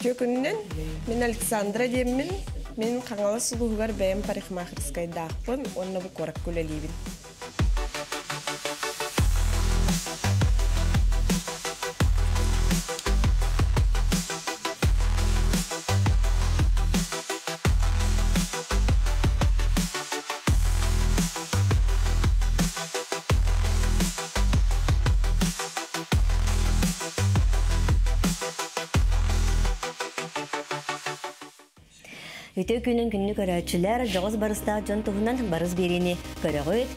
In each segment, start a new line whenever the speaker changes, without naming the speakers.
Ütü günden men Alexandra diyemin men kanala suluğugar beyim parikmahırskaydaaqpın onna bu korak kölelibin.
Үтө күнүн күнү көрөчүлөр жогоз барыста жон тугунан барыс берини көрөгөт.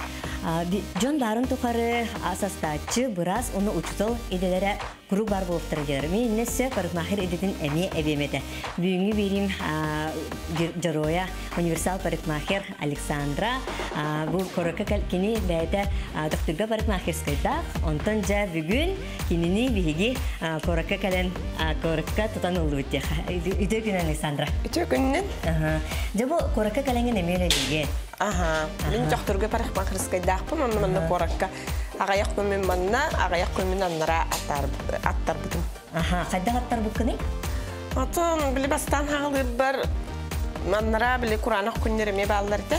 Жон барын тухары асастачы бираз уну учутал эделере круг бар болуптыр. Мен несе парикмахер эдетин эми эбемете. Бүгүнкү берим Жароя универсал парикмахер Александра бу коракка кини бәйте доктурга парикмахерскайда. Онтон жа бүгүн кинини биги коракка кален коракка тутанылды бит. Үтө күнүн Александра.
Ütü günden.
Жабо коракка каленге немеле диге.
Мен доктурга парикмахерскайдаaqpın onu men korakka agayaq kömün manna agayaq kömün anlara attar butun.
Кайда аттар буккыны?
Атын били бастан хагылыр бар маннара били Куранак күннереме балларды.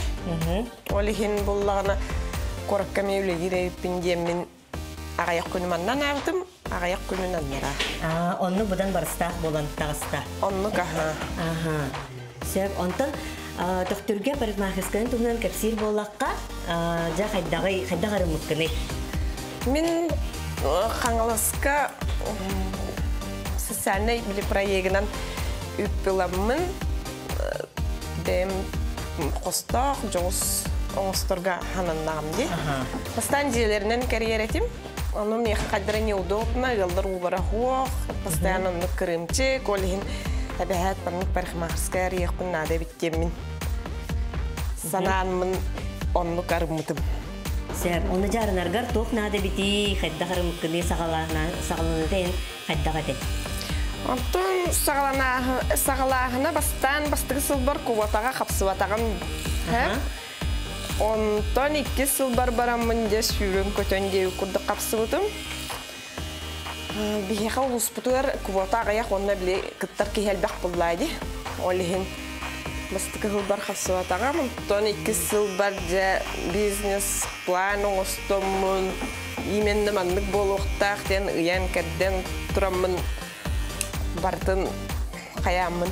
Олихин буллагына коrakka мевлегире пиндемин агаяк көмün маннан алдым, агаяк көмün аннара.
Онну будан барыста болан тагыста.
Онну
Сеп онтон доктурга парикмахерскайын тугунан кепсир боллакка жа кайдагары муккыны.
Мен Хаңаласка социальный били проектынан үппеламмын. Бем костак жогус оңосторга хананнамди. Бастан жерлеринен карьеретим. Ону мне кадра неудобно, елдар убарахуох, постоянно накрымче, колихин табиат парикмахерская рехпын надо биттемин. Санаанмын онну карымытым.
Сеп, оны жарынаргар тоқ надо бити, кайдагары муккыны сагаланытен кайдагаты.
Онтон сагалаахына бастығы сылбар кубатаға қапсыватағам. Онтон 2 сылбар барамын де сүйрен көтөнде күрді қапсывытым. Бихеха улуспутуар кубатаға яқ онна біле кыттар кейелбәқ бұллайды. Олихин бастығы сылбар қапсыватағам. Онтон 2 сылбар де бизнес план оңыстомын. Именді мандық болуқтақ ден ұян кәрден тұрамын. Бартын каямын.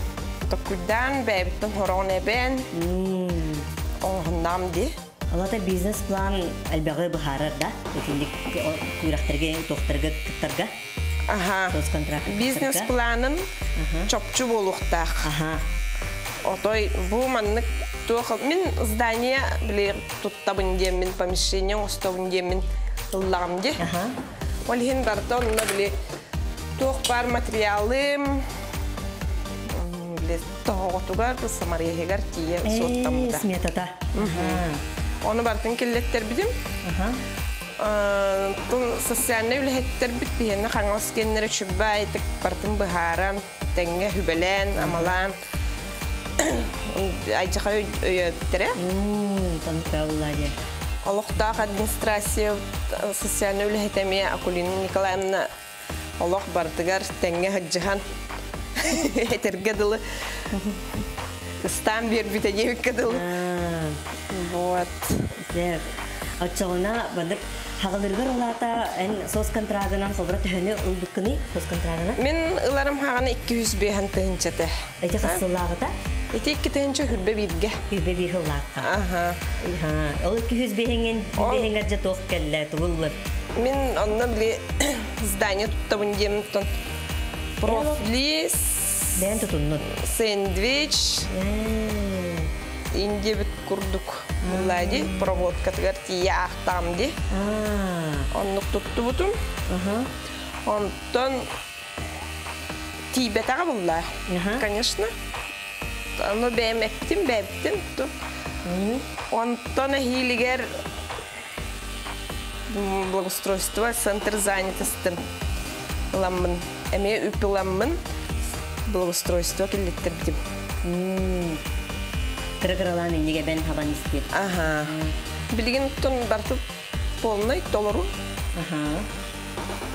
Токудан бәйбіттің хорон әбен. Оңғындам де.
Алата бизнес план әлбәғі бұхарыр да? Өтіндік күрақтырге, тоқтырға, күттірға?
Бизнес планын чопчу болуқтақ. Отой, бұл маннық тоқыл. Мен здания біле тұттабын демін, помещение ұстабын демін ұллағым де. Олхен барда онына біле тоқ бар материалым, тоғытуғар, самарияғығар тие соттамыда.
Сметата.
Оны бартын келеттер бідім. Социальный үліхеттер біт бігені қаңыз кеннері шүбі айтық бартын бұхарам, тәңе хүбелен, амалан. Айчаға өйеттері.
Танықта ұлады.
Олықтақ администрация социальный үліхеттеме Акулина Николаевна Олық бардығар тәңе ғаджыған әтергеділі. Стан бер біте дебеккеділі. Вот.
Отчағына бадыр хағылырғыр олата ән сос контрагынан собыра түхіні ұлдыққыны сос контрагына?
Мен ұларым хағаны 200 бейхан түхінчеті.
Әйте қасылағыта?
Әйте 2 түхінче хүрбе бейдге.
Хүрбе бейхі ұлаққа? Ол 200 бейхенген жа тоқ кәлі тұғылыр?
Мен онна біле здание тұттабын демін профли, сэндвич, инде біт күрдік. Бұлайды, проводка тұғар тия ақтамды. Оннық тұтты бұтым. Онтон тибет аға бұллай. Конечно. Оны бәйметтім. Онтон әхейлігер благоустройство, центр занятостын. Ламын, әме үпі ламын благоустройство келеттір бідім.
Кыры-кырылан енеге бән хабан істеп.
Білген тұн бартып полный толыру.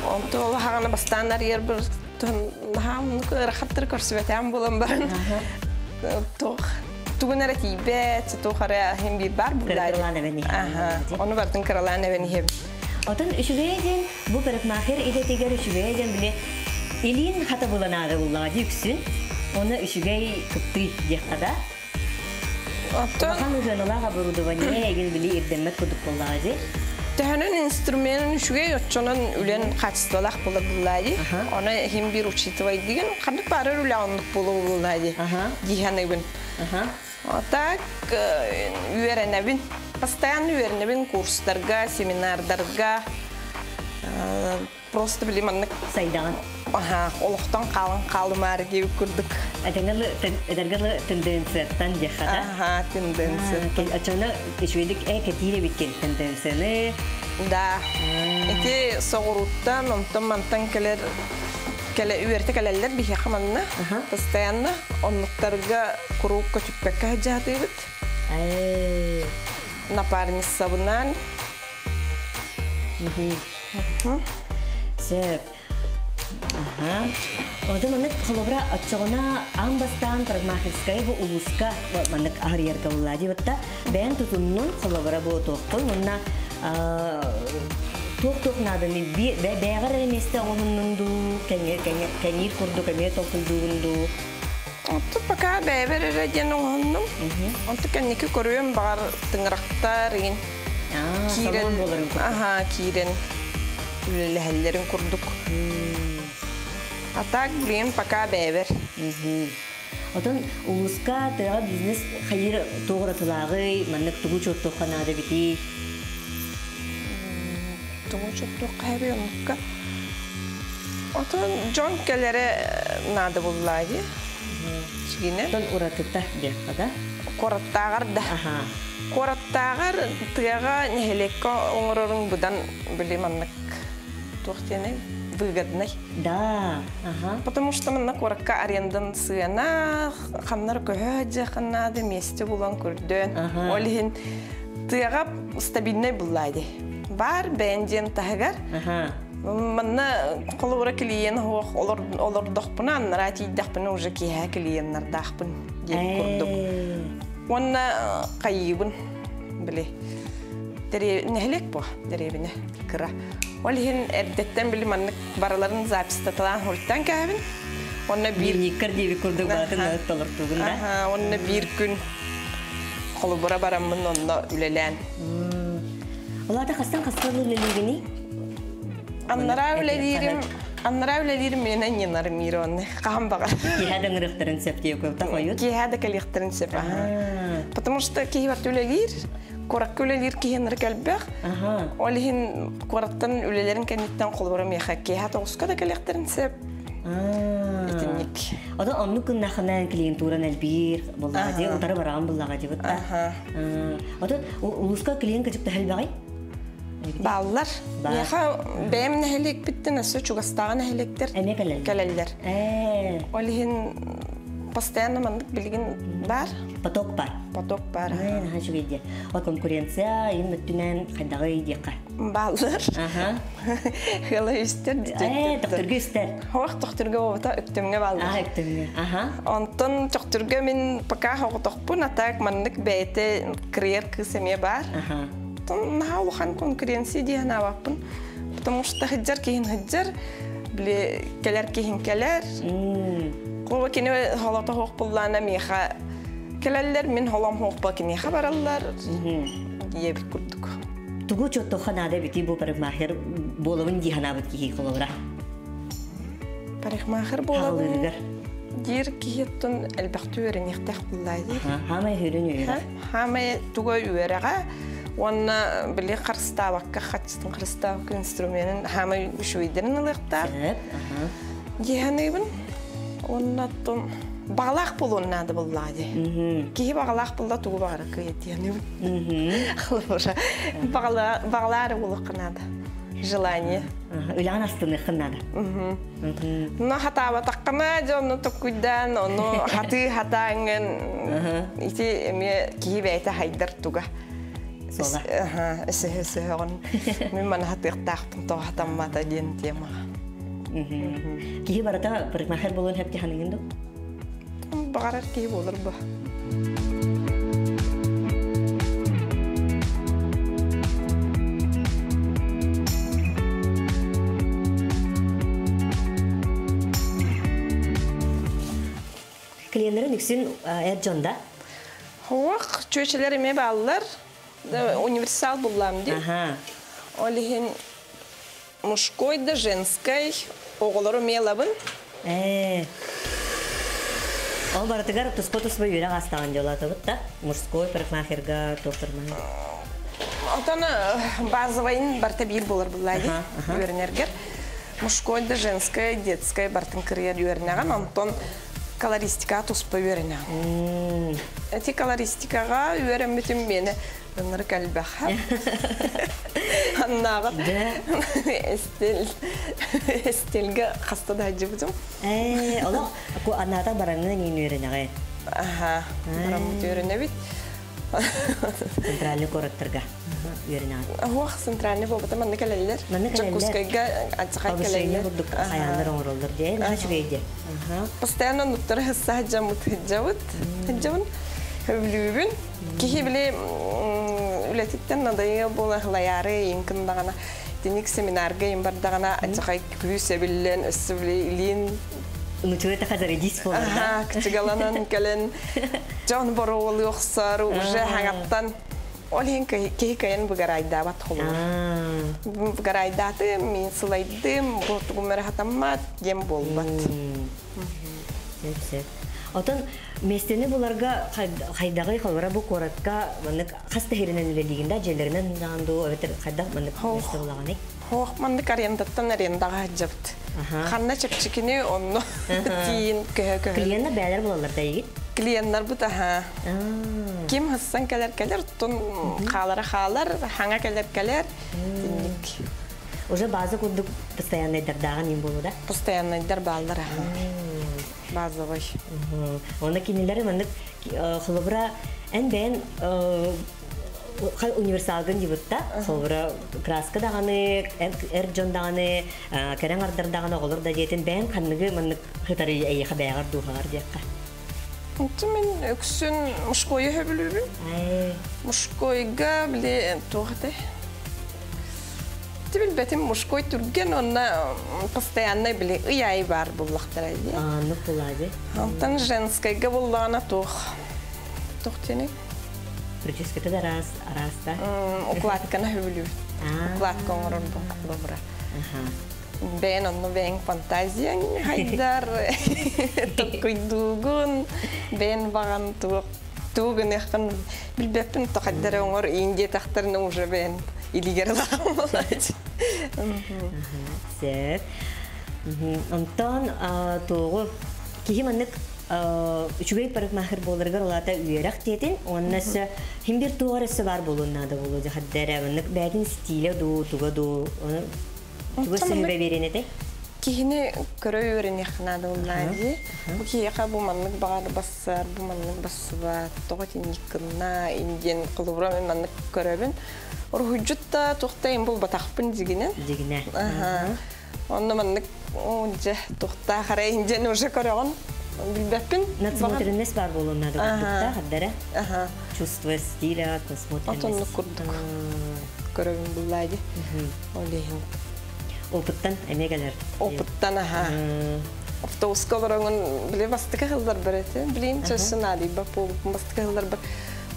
Онты олы хағаны бастанар ер бір نحن رخطر كرسبتهم بولم برن تقول رتيبة تخرج هم بيبار بولاد أنا برتن كرلانة بني هم
أتون شوية bu parmakmahir ide tigar şüveye bile elin hata bulana da bulladı yüksün onu şüveye kıptı diye kadar bakan ucuna kaburudu vaniye egin bile irdemet kuduk bulladı
Tehenen instrümanın şüveye yatçanan ülen kaçtılar bulladı ona hem bir uçiti var diyen kanık parar ulanlık bulladı diyen ben atak üyerenebin постоянно üyerenebin kurslarga seminarlarga Просто били маннык
сайдан.
Олохтан калымар gibi kurduk.
Эдергалы тенденцияттан жахада.
Тенденция.
Ачана ишведик кетире биткен тенденцияны.
Да. Эти согуруттан, мантан келе үерте келелер бихе хаманна. Постоянно оннуктарга курукка түппекке жаатыбыт. Напарница бунан.
Сеп. Одан маннык холобра аччогона амбастан парикмахерская бу улуска маннык ахриерга буллади бутта бен тутуннун холобра бу токтон мунна токток наданы бегар эместе онунду кеңир курду кеме токтулдуунду
Отто пока бебер радион оннум. Онто кенники көрүм бар тыңрактар ин. Кирен. Кирен. Үлелерин курдук. Атак блин пока бебер.
Отон улуска тыга бизнес хайыр тогратылагы маннык тугу чотту канада бити.
Тугу чотту кайрынка. Отон жонкелере нада буллайды. Чигине.
Тон уратыта декада.
Кораттагырда. Кораттагыр тыга нехелекко оңорорун будан билиманнык. Тохтене выгодный.
Да.
Потому что мы на коротко арендан сына, хамнар көһөҗе ханнады месте булан күрдөн. Олин тыга стабильный булайды. Бар бенжен тагар. Манна колора клиент олор дохпунан рати дахпын уже киһә клиентлар дахпын дип күрдүк. Онна кайыбын биле. Нехлек бу деребине кыра. Олин эрдеттен биле манны бараларын запистаталан хурттан кәбин. Онна бир
никер дип күрдүк батын толор тугунда.
Онна бир күн колора барамын онна үлелән.
Оларда кастан кастан үлелегени
Аннара үлелерим менен ненар миронны камбага.
Киһәдән рөхтәрен септие көптә койыт.
Киһәдә калихтәрен сеп. Потому что киһәр үлелер, корак үлелер киһәнер калбак. Олин кораттан үлелерин кенеттен колбара меха киһә тоска да калихтәрен сеп. Этник.
Ада анны күн наханан клиентуран әлбир булады, утары барам булага дибет. Ада улуска клиент кичеп тәһәлбәгай.
Баллар. Яха бәм нәһелек битте, нәрсә чугастаган нәһелектер. Кәләлләр. Олин постоянно мандык билген бар.
Поток бар. Хаҗу гыйде. Ва конкуренция ин мөттүнән кайдагы идека.
Баллар. Хәле истер дитек.
Доктор Гюстер.
Хак докторга вата өктемгә баллар.
Өктемгә.
Антон докторга мин пока хак тохпун атак мандык бәйте криер кысеме бар. نحاول خان конкуренция دي هنا وابن потому что هجر كين هجر بلي كلر كين كلر قوة كنا هلاته هوق بلنا ميخا كلر من هلام هوق باكني خبر الله يبي كردك
تقول شو تخنا ده بتجيبه بريق ماهر بولون دي هنا بتجيه خلورة
بريق ماهر بولون دير كيهتون البختور نختار بالله دي
هما يهرني
هما تقول يورعه وانا باللي خرستا وكا خاتستن خرستا وكا انسترومنن هما شويدرن الاختار جهنيبن وانا طن باغلاق بولون نادا بالله دي كي باغلاق بالله تو بارك يتيانيبن خلفوشا باغلار ولق نادا желание
улан астыны хнада
но хатаба таккана жонно токуйдан оно хаты хатанген ити эме ки бейта хайдар туга Ага, сehön. Mimman hati tahtun toh tamma ta jentiema.
Кихи барата парикмахер болон хеп жаханыңын до?
Бағарар кейіп олар ба.
Клиентлерин үксүн Эрджонда?
Хоқ, чөчелер еме балылар. Универсал бұллам деп. Олихин мужской да женской оғылары мелабын.
Ол баратыгар туспо-туспо үйрек астаған жолаты бұд да? Мужской парикмахерга тоқтырмай.
Отаны базовайын барта бир болар бұллайды үйренергер. Мужской да женской, детской бартын кірер үйренеген. Антон колористика туспо үйренеген. Эти колористикаға үйрен бүтін мені өнір кәлбәқ. Аннағы эстелге қастады әджі бұдым.
Ола, аннағыда бараңына нейін үйренеғай?
Барамыд үйренебет.
Центральный городтарға үйренеғай?
Оқ, центральный болбыта манны кәлелер. Чакускайға ачықай кәлелер.
Повышение бұдық аяңдар оңыролдар дейін, ашығайды.
Постоянно нұттары хысса хаджамыд хаджабын. Өвлүүбүн. Кихи биле үлетиттен надайы бола хылаяры инкындағана денек семинарға имбардағана ачықай күсі білен, өссі біле илин.
Ұмытуэті қазар едис боларда.
Кічігаланан кәлін. Жауын бары олы оқсар, уже хаңаттан. Ол ең кей кайын бұғарайда бат қолыр. Бұғарайдаты, мен сылайдым, бұғымыр хатамат, дем болбат.
Сәп-сәп. Отын, местені бұларға қайдағы қалбара бұл қоратқа қасты херінен үлелігінде жерлерінен жағанды өтір қайдағы месті болаған ек?
Хоқ, мандық арендаттан арендаға жапты. Қанна чепчикini onu tiyin köhö.
Klientler bäler bulallar da yigit.
Klientler bu da ha. Kim hassan keler tun xalar hanga keler dindik.
Уже база кудук постоянный дардаган им болу да.
Постоянный дарбалдар ha. Базовый.
Оны кинелер мындык хлобра эн бен универсалгын дибутта, sonra краска даганы, эрджон даганы, керен ардар даганы олор да жетин бен канныгы мындык хытары эйха бягар духар декка.
Мен өксүн мужскойы хөбүлүбүн. Мужскойга биле тухты. Тибил бетим мужской турген онна постоянно биле ыяй бар буллактар айди.
Ну булади.
Антан женскойга буллагана тух. Тухтени.
Прическа да раз, да?
Укладка на хөвлү. Укладка оңорон добра. Бен онно бен фантазияң хайдар. Токуй дугун. Бен баган тугун яқын билбеппин тақаддар оңор инде тақтарны уже бен илигер лагамалайчы.
Сеп. Антон тоғы кихиманнык үчүгей парикмахер болыргар олата үйерак тетин, оннасы химбир туғарысы бар болуыннады болу жахаддары, оннық бәдін стилі туға туға сүйбе беренеде?
Кихини көрі өрін яқынады олады. Бұ кейеқа бұл маннық бағар бассар, бұл маннық бассыба, тоға тенеккінна, инден қылыбыра мен маннық көрібін. Орхуджутта тоқтайын бұл батақпын дегенен.
Дегене.
Онны маннық тоқта қарай инден уже көріғын. Билбеппин.
Надсмотренность бар болуыннады да, хаддары? Чувство стиля, надсмотренность.
Атонны күрдік. Көрігін бұлайды. Олейін.
Опыттан әмегелер?
Опыттан, Автобусқа барыңын біле бастықы қылдар бір еті. Білейін чөсін адиба полыпын бастықы қылдар бір.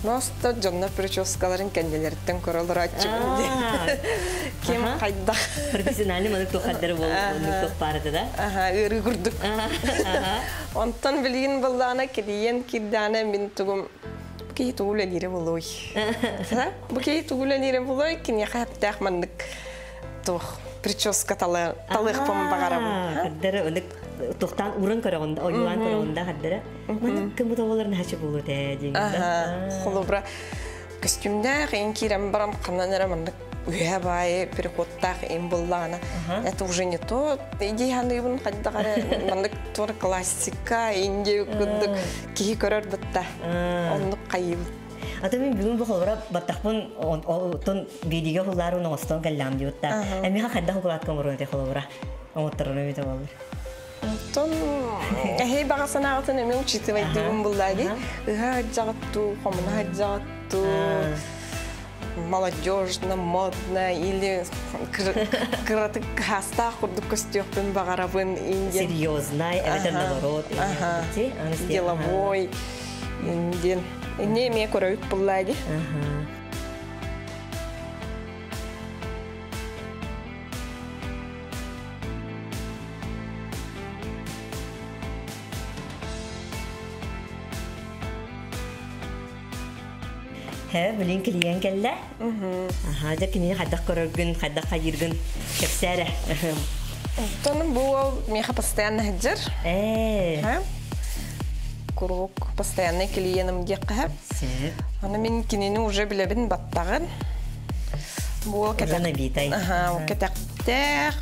Носта жонна прическаларын кәнделерден көрілер атчығын де. Кем қайдақ.
Профессиональный мұнық тоқаддары болуындық барды да?
Үрі күрдік. Онтан білейін бұлдағына кедейен кеддағына мен тұғым бұкей тұғыл әлері болуй. Бұкей тұғыл әлері болуй, кене қаптақ мандық тұқ прическа талық пом бағарабын.
Қаддары өндік тоқтан урын көріғында, ойуан көріғында қаддары. Мұнық кім бұтағыларын әші болу дәден.
Қолыбыра костюмда қиын кейрем барам қананары мандық үйе байы переходтақ ең болдағына. Это уже не то. Идеяны үйбін қаддағары мандық тур классика, инде өкіндік кейі көрір бұтта. Ондық қайып.
Ата мен бүгін бұл қолыра баттақпын отын бейдеге қолары оның остан кәллам дейотта. Әмеға қадда қолатқан бұрын өте қолыра. Оңыттырын өте болыр.
Тон хей бағасан ағытын әмен учитывать дейін бұлдайды. Үға жағытту, қомына жағытту. Молодежно, модно, или крытык хаста курдук костюмпен багарабын инден.
Серьезный, это наоборот.
Деловой. Инден. Не ме көрөйт буллайды.
Bilin kiliyen kelle. Da kini xaddaq körgün, xaddaq xayirgün kepsere.
Tonun bu меха постоянно хаджар. Курук постоянно клиентам деккә. Аны мен кинени уже билебин баттагын. Бу
кетана битай.
Кетактек.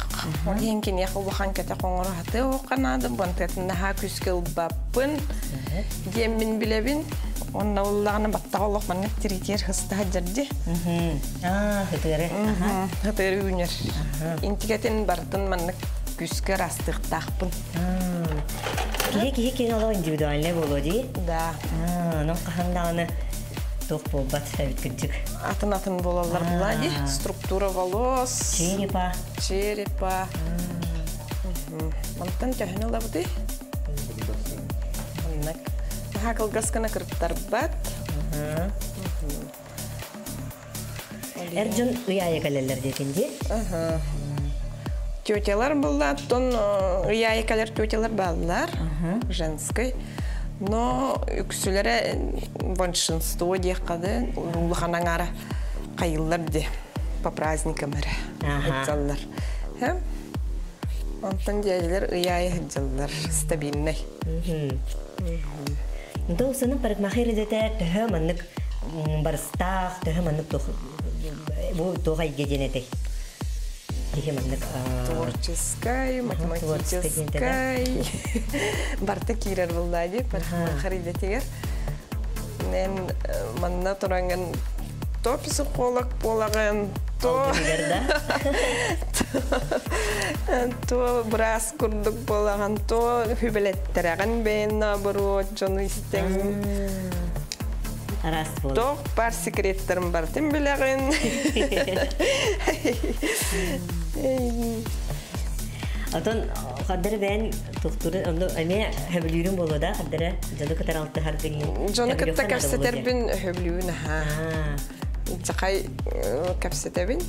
Олен кине хулхан кета коңора хаты оканады. Бантетна ха күскел баппын. Демин билебин. Онна уллагына баттаголлок манна тиритер хыста хаджарди.
Хытыры.
Хытыры үнер. Интигетен бартын манна күскө растыктакпын.
Кие оло индивидуальный болоди?
Да.
Ну каханданы тох болбат фабиткыжык.
Атын болалар булади. Структура волос. Черепа. Мантан тахына лабды. Аннак. Хакал гаскана кырттар бат.
Эржон уяя калелер декенде.
Тетялар булла, тон уяя калер тетялар баллар. Женской. Но үксүләре большинство декады улханаңара кайыллар де по праздникам эре. Айтсаллар. Антан дядялар уяя хаджаллар стабильный.
Então, você não pode mais realizar terra, mas não barsta, terra, mas não tô aí genetic.
Творческая, математическая. Барта кирер булдайды, хариде тигер. Мен манна туранган то психолог полаган, то то брас курдук полаган, то хүбелеттераган бен наоборот журналистен. То пар секреттерим бар тем билеген.
Атон кадыр бен доктор аны хөблүрүм болода кадыр жаны катаралты хардын.
Жаны катта капсетербин хөблүн ха. Жакай капсетебин.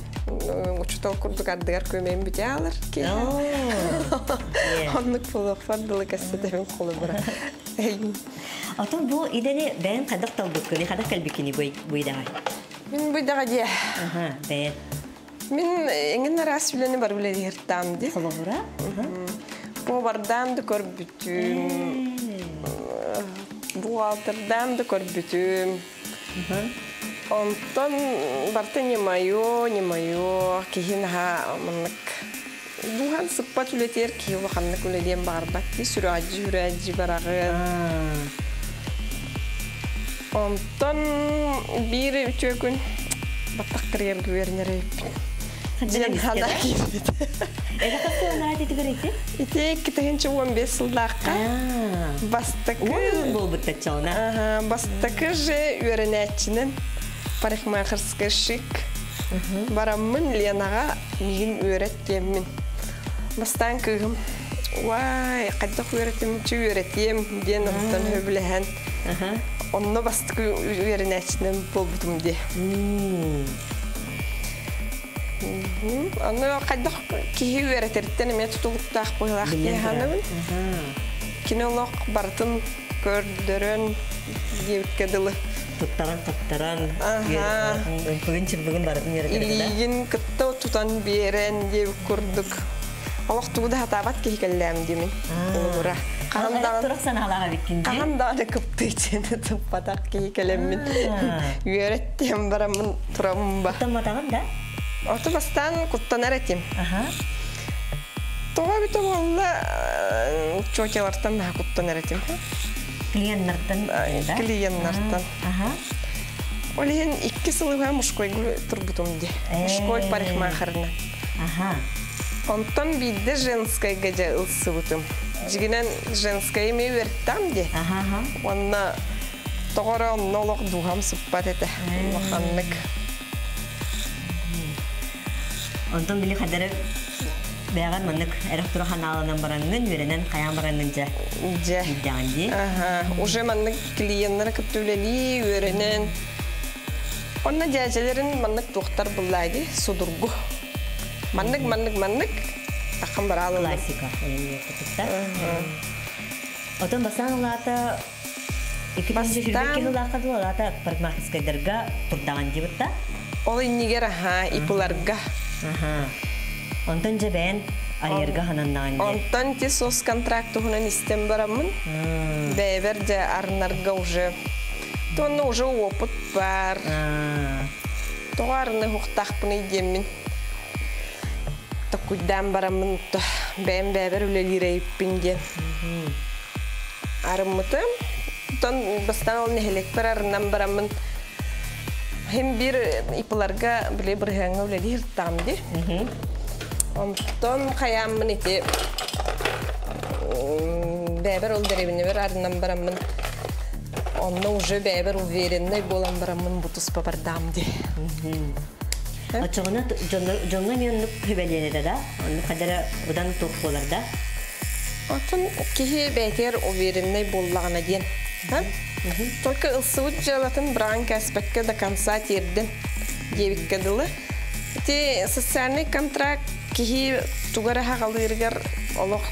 Учтол курдук ардыгар көмөм биталар ки. Оннук болок фардылы капсетебин колу бара.
Атон бу идене бен кадак талдык көне кадак калбикини буйдагай.
Мен буйдагай.
Бен.
Мен эңген рас билени бар биле диртам ди.
Холовра?
Бу бардан да көрбүтүм. Бу алтердан да көрбүтүм. Онтон барты не моё, кихинха маннык. Бухан сыппат үлетер ки ваханнык үледен барбат ди сүрәҗи барагы. Онтон бир үчө күн баттак кирер гүвернере. Ден хана кирди.
Эре касы нарати тигерите?
Ите 15 жылдакка. Бастакы
болбут тачона.
Бастакы же үйренәчинен парикмахерская шик. Барамын Ленага мигин үйрәттемин. Бастан кыгым. Вай, кадак үйрәтем, үйрәтем ден оттан хөбләһән. Онно бастакы үйренәчинен болбутум ди. Аны кадак ки үйрәттерден мен тутулуктак койлак дигәнем. Кинолог бартын көрдөрөн дивкедиле.
Туттаран. Бүгін бардың ері керекті.
Илигин кытта тутан берен деп көрдік. Олақтуыда хатабат кейкелләм демен.
Тұрақсан алаға беккенде?
Қағанданы күпті ечені тұппатақ кейкелеммен. Үйереттен барамын тұрамын ба.
Құттан матағын да?
Оты бастан құттан әретем. Тоға біті болла чокелартан құттан әретем.
Клиенттардан?
Клиенттардан. Олиен 2 сылыга мужской турбутумди. Мужской парикмахерна.
Ага.
Онтон бидде женской гажа ылсыбытым. Жигинен женской ми вертамди.
Ага.
Онна тогора нолог духам сыппат эте. Лоханнык.
Онтон били хадары бәгән мынык эректор ханалынан барангын веренен каян барангынча.
Же.
Идәнди.
Ага. Уже маннык клиентлар көтүлели веренен. Онна жажаларын маннык доктор буллайды судургу. Маннык. Такам баралы.
Классика. Отон басан улата 2020 жылларга улата парикмахерскайдарга турдаган жибытта.
Ол иннигер ипуларга.
Ага. Онтон жебен айырга хананнаган.
Онтон ти сос контракту хунан истем барамын. Бэбер же арнарга уже. Тонна уже опыт бар. Тогарны хуктахпыны демин. Такуйдан барамын то бэм бэбер үлелирейппинген. Арымытым. Тон бастан ол нехелек бар арнан барамын. Hem bir iplarga bile bir hanga uleli hirtamdi. Ondan kayamın iti beber ol derevini ver arından baramın. Ondan ucu beber uverinde bolan baramın butus papardamdi.
Açığına jonga miyonluk hübeliyede da, onu kadar udan tohbolarda.
Ondan kihi beter uverinde bollağına diyen. Только ылсывыт жалатын бран каспекке до конца терден девик кадылы. Те социальный контракт кихи тугара хагалыргар олох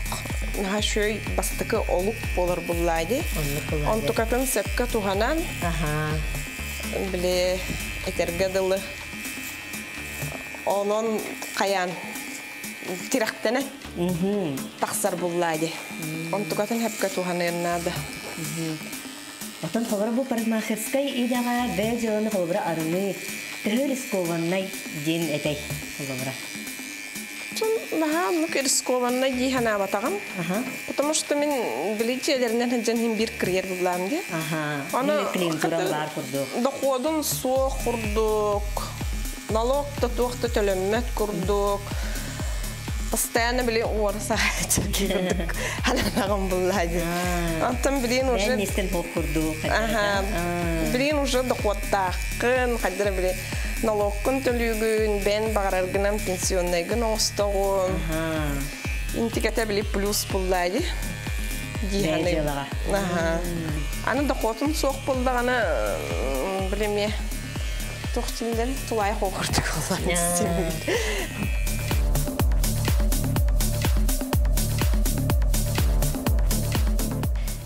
нахашой бастыкы олук болар буллайды. Он тукатын сепка туханан. Биле этергадылы. Онон каян тирактене. Таксар буллайды. Он тукатын хепка туханан нада.
Отон холбара бу парикмахерскай идага бе жыланы холбара арыны тыгыр искованнай ден этей холбара.
Наха, ну рискованнай ди хана батагам. Потому что мен билетчелеринен хаджан хим бир кирер булламди.
Аны клиентурам бар курдук.
Доходун со курдук. Налог та тохта төлөммөт курдук. Постоянно были орса чекирдик. Халанагам буллады. Антон блин уже
нестен курдук.
Блин уже доходтакын, кадыр биле налогкун төлүгүн, бен багараргынан пенсионныйгын остогун. Интикете биле плюс буллады. Диханы. Аны доходун сок булдаганы билеме тохтинден тулай хогурдук болған.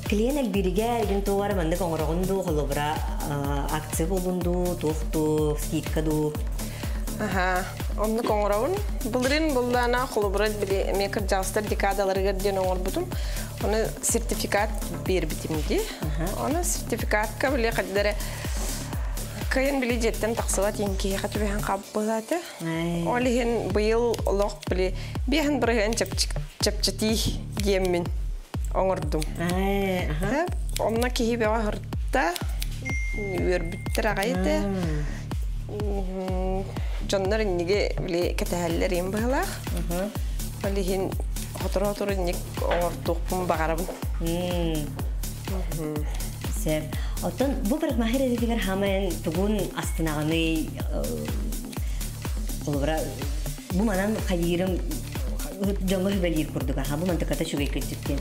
Клиент бириге элген товар мандык оңорогунду холобра акция болунду, тохту, скидкаду.
Онны коңорогун булрин булдана холобра биле мекер жастар декадаларга ден оңорбутум. Оны сертификат бербитимди. Оны сертификатка биле каддере кайын биле жеттен таксылат инки хатыбыхан каббылаты. Олиген быйыл олох биле бехин бирген чапчати геммин. Оңордум. Онна кихи бега хырта өрбүттер агайды. Жоннор инниге биле кетәһәлләр ин быйлар. Олиһин хотор инник оңордукпун багарабын.
Сеп. Отон бу парикмахер дигәр хамен тугун астынаганы олбра бу манан кайырым жongol белир курдуга. Бу мантыката шугай кеттен.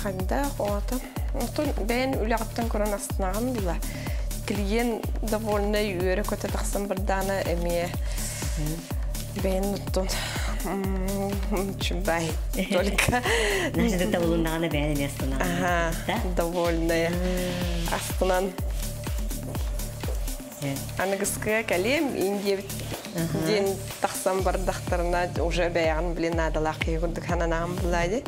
Канда отон бен үләгәттән көрән астынаган була. Клиент довольно юре көтә таксын бердана эмие. Бен оттон чубай. Только
нашда табылыннаганы бен астынаган.
Довольно астынан. Анагыская калем инде ден таксан бардактарына уже баян билен адалак йгырдык хананам булайды.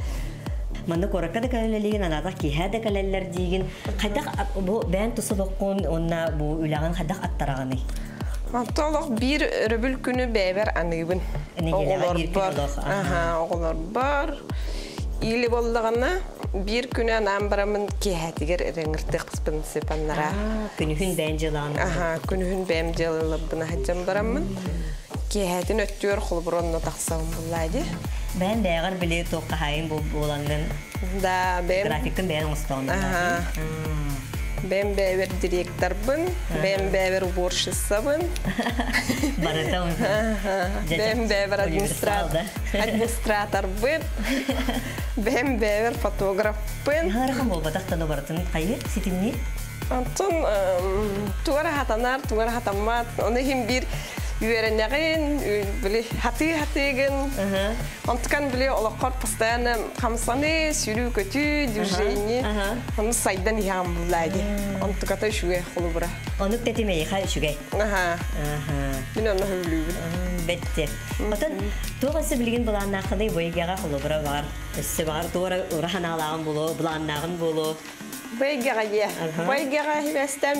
Манда коракка да калелеген анада кихәдә калелләр диген. Кайдак бу бән тусылыккын онна бу үләгән кайдак аттараганы.
Антолык бир рөбүл күнү бәбәр аныбын. Оглар бар. Оглар бар. Или болдыгына bir güne anam baramın kehetiger rengirtek kıspın sepanlara.
Günühün bence lan.
Aha, günühün benim jalılıbına hacam baramın. Kehetin öttüyor kulburonuna taksam bulaydı.
Ben beğer bile toqqa hayın bu olanın
Da benim
grafikin beğen ustamın.
aha. Ben bever direktörüm, ben bever uborşısıyım.
Barata onu.
Ben bever administratörüm. Ben bever fotoğrafım.
Harika bu bataktan baratın kayır sitimni.
Antun tuğra hatammat. Onu hem bir öğrenlerin böyle hatı-hatıgın. Antkan böyle olakar pastayan kamsanı sürü kötü düzeyni. Onu saydan yağım bulaydı. Antukata şuya kolu bura.
Onu tetemeyi hay şugay.
Aha. Ben onu hövlüyüm.
Bette. Atan tuğası bilgin bulanlar kadar boygaga kolu bura var. Üstü var doğru urahan alağın bulu, bulanların bulu.
Baygaga ya. Baygaga hivestem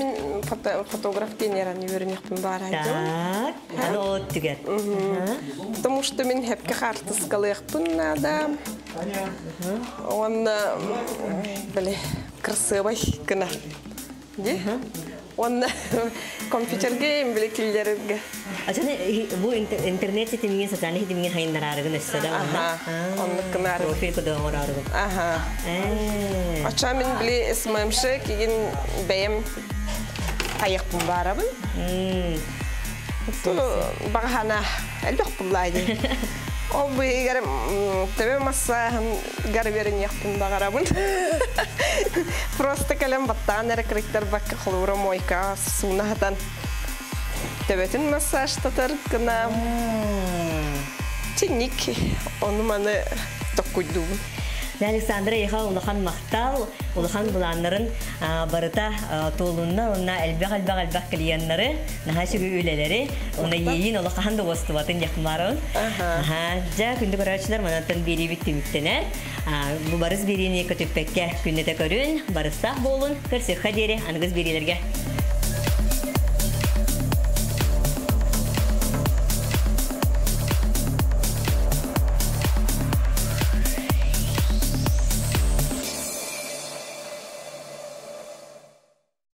fotoğraf deneyen öğreniyordum bari.
Так, оно от тигер.
Потому что мен hep карточкалыхпын надо. Он böyle красивый гына. Ди? Он компьютер game böyle killerге.
Açana bu internet sitesinin satani hidiminin hayınlar aragın üstüde
Aha. Onu kınar.
Profil kodu aragın.
Aha. Açan men böyle ismim şey ki benim ayakım barabın. Tu bahana elbette bulaydı. O bu garip tabii masa gariblerin yaptım bagarabın. Просто kalem battan rekrektör bakka xulura moyka sunahdan. Tabiatin masaj tatar kena. Teknik onu bana dokuydum.
Alexandra yaha ulahan mahtal, ulahan bulanların barıta tolunna ona elbaq kliyenleri, naha şu üyeleri, ona yiyin ulahan da vastuvatın yakmarın. Aha, ja gündük araçlar manatan biri bittimiktener. Bu barız birini kötüpekke gündete görün, barısta bolun, kırsı haderi anıgız birilerge.